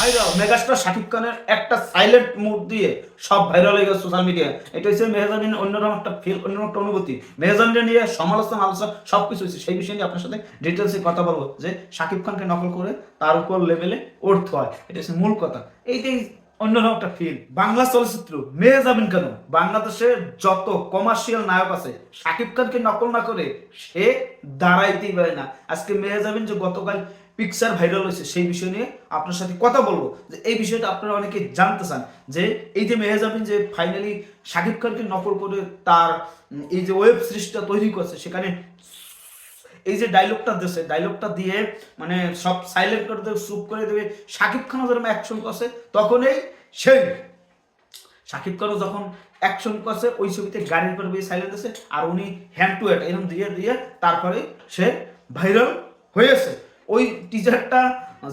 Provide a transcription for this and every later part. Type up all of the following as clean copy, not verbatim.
Viral megastar Shakib খানের একটা silent mode দিয়ে সব ভাইরাল হয়ে গেছে সোশ্যাল মিডিয়ায়। এটা হচ্ছে মেহজাবিন অন্যরকম একটা ফিল, অন্যরকম একটা অনুভূতি। মেহজাবিন নিয়ে সমালোচনা আলোচনা সবকিছু হচ্ছে, সেই বিষয় নিয়ে আপনার সাথে ডিটেলসে কথা বলবো যে শাকিব খানকে নকল করে তার উপর লেভেলে উঠতে হয়, এটা হচ্ছে মূল কথা। এইটাই অন্যরকম একটা ফিল। বাংলা চলচ্চিত্র মেহজাবিন কেন, বাংলাদেশের যত কমার্শিয়াল নায়ক আছে শাকিব খানকে নকল না করে সে দাঁড়াইতেই পারে না। আজকে মেহজাবিন যে গতকাল পিকচার ভাইরাল হয়েছে সেই বিষয় নিয়ে আপনার সাথে কথা বলবো, যে এই বিষয়টা আপনারা অনেকে জানতে চান যে এই যে মেহজাবিন যে ফাইনালি শাকিব খানকে নকল করে তার এই যে ওয়েব সিরিজটা তৈরি করছে, সেখানে এই যে ডায়লগটা দিচ্ছে, ডায়লগটা দিয়ে মানে সব সাইলেন্ট করে দেবে, চুপ করে দেবে। শাকিব খানও যখন অ্যাকশন করছে তখনই সেই শাকিব খানও যখন অ্যাকশন করছে ওই ছবিতে গাড়ির পর সাইলেন্ট আছে, আর উনি হ্যান্ড টু হ্যান্ড এরকম দিয়ে দিয়ে তারপরে সে ভাইরাল হয়েছে। ওই টিজারটা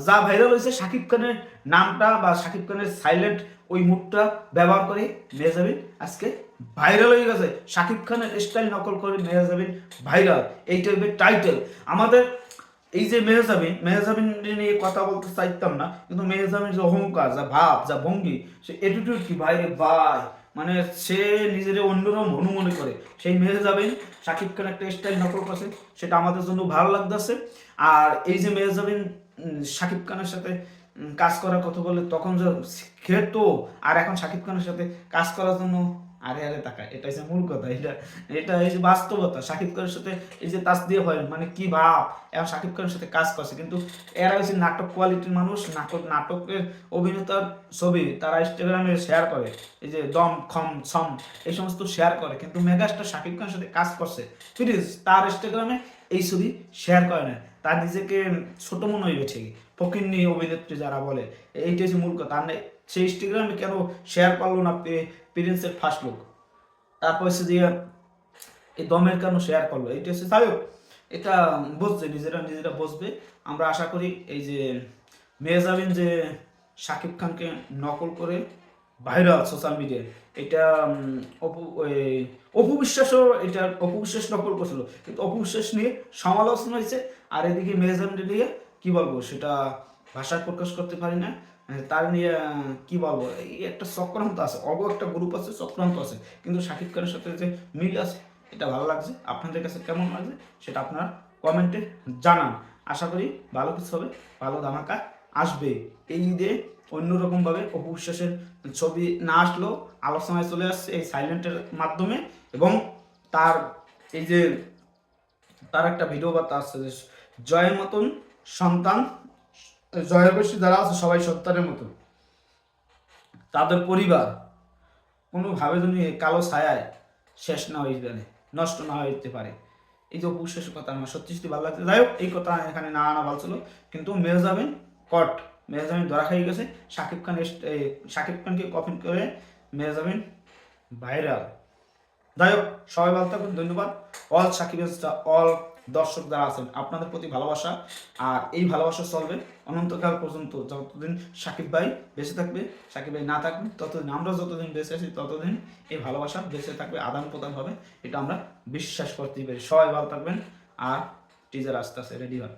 যা ভাইরাল হয়েছে শাকিব খানের নামটা বা শাকিব খানের সাইলেন্ট ওই মুডটা ব্যবহার করে মেহজাবিন আজকে ভাইরাল হয়ে গেছে। শাকিব খানের স্টাইল নকল করে মেহজাবিন ভাইরাল, এই টাইপের টাইটেল। আমাদের এই যে মেহজাবিন নিয়ে কথা বলতে চাইতাম না, কিন্তু মেহজাবিন যে অহংকার, যা ভাব, যা ভঙ্গি, সে অ্যাটিটিউড কি ভাই রে ভাই, মানে সে নিজের অন্যরকম মনে করে। সেই মেহজাবিন শাকিব খান একটা স্টাইল নকল করছে, সেটা আমাদের জন্য ভালো লাগতেছে। আর এই যে মেহজাবিন শাকিব খানের সাথে কাজ করার কথা বলে তখন যে খেত, আর এখন শাকিব খানের সাথে কাজ করার জন্য আরে আরে তাকায়, এটা হচ্ছে মূল কথা। এটা এটা এই যে বাস্তবতা, শাকিব খানের সাথে এই যে তাস দিয়ে হয় মানে কি ভাব, এখন শাকিব খানের সাথে কাজ করছে। কিন্তু এরা হচ্ছে নাটক কোয়ালিটির মানুষ, নাটকের অভিনেতার ছবি তারা ইনস্টাগ্রামে শেয়ার করে, এই যে দম খম ছম এই সমস্ত শেয়ার করে, কিন্তু মেগাস্টার শাকিব খানের সাথে কাজ করছে প্লিজ তার ইনস্টাগ্রামে এই ছবি শেয়ার করে না। তার নিজেকে ছোট মনে হয়ে গেছে, ফকিন্নি অভিনেত্রী যারা বলে, এইটা হচ্ছে মূল কথা। আর সেই ইনস্টাগ্রামে কেন শেয়ার করলো না প্রিন্সের ফার্স্ট লুক, তারপর হচ্ছে যে এই দমের কেন শেয়ার করলো, এটা হচ্ছে যাই হোক, এটা বুঝছে, নিজেরা নিজেরা বুঝবে। আমরা আশা করি এই যে মেহজাবিন যে শাকিব খানকে নকল করে ভাইরাল সোশ্যাল মিডিয়ায়, এটা অপু বিশ্বাসও এটা অপু বিশ্বাস নকল করছিল, কিন্তু অপু বিশ্বাস নিয়ে সমালোচনা হয়েছে। আর এদিকে মেহজাবিন নিয়ে কি বলবো সেটা ভাষায় প্রকাশ করতে পারি না। তার নিয়ে কি বলবো, এই একটা চক্রান্ত আছে, একটা গ্রুপ আছে, চক্রান্ত আছে, কিন্তু শাকিব খানের সাথে যে মিল আছে এটা ভালো লাগছে। আপনাদের কাছে কেমন লাগছে সেটা আপনারা কমেন্টে জানান। আশা করি ভালো কিছু হবে, ভালো ধামাকা আসবে এই ঈদে। অন্যরকমভাবে অপু বিশ্বাসের ছবি না আসলেও আলোচনায় চলে আসছে এই সাইলেন্টের মাধ্যমে, এবং তার এই যে তার একটা ভিডিও বার্তা আসছে যে জয়ের মতন সন্তান, জয়ের বয়সী যারা আছে সবাই সন্তানের মতন, তাদের পরিবার কোনোভাবে যদি কালো ছায়ায় শেষ না হয়ে যাবে, নষ্ট না হইতে পারে। এই যে অপবিশ্বাসের কথা আমার সত্যি সত্যি ভালো লাগছে। যাই হোক, এই কথা এখানে না আনা ভালো ছিল, কিন্তু মেহজাবিন কট, মেহজাবিন ধরা খাই গেছে। শাকিব খানকে কপিং করে মেহজাবিন ভাইরাল। যাই হোক, সবাই ভালো থাকুন, ধন্যবাদ। অল সাকিব, অল দর্শক যারা আছেন আপনাদের প্রতি ভালোবাসা, আর এই ভালোবাসা চলবে অনন্তকাল পর্যন্ত। যতদিন সাকিব ভাই বেঁচে থাকবে, সাকিব ভাই না থাকবে, ততদিন আমরা যতদিন বেঁচে আছি ততদিন এই ভালোবাসা বেঁচে থাকবে, আদান প্রদান হবে, এটা আমরা বিশ্বাস করতেই পারি। সবাই ভালো থাকবেন। আর টিজার আস্তে আস্তে রেডি হয়।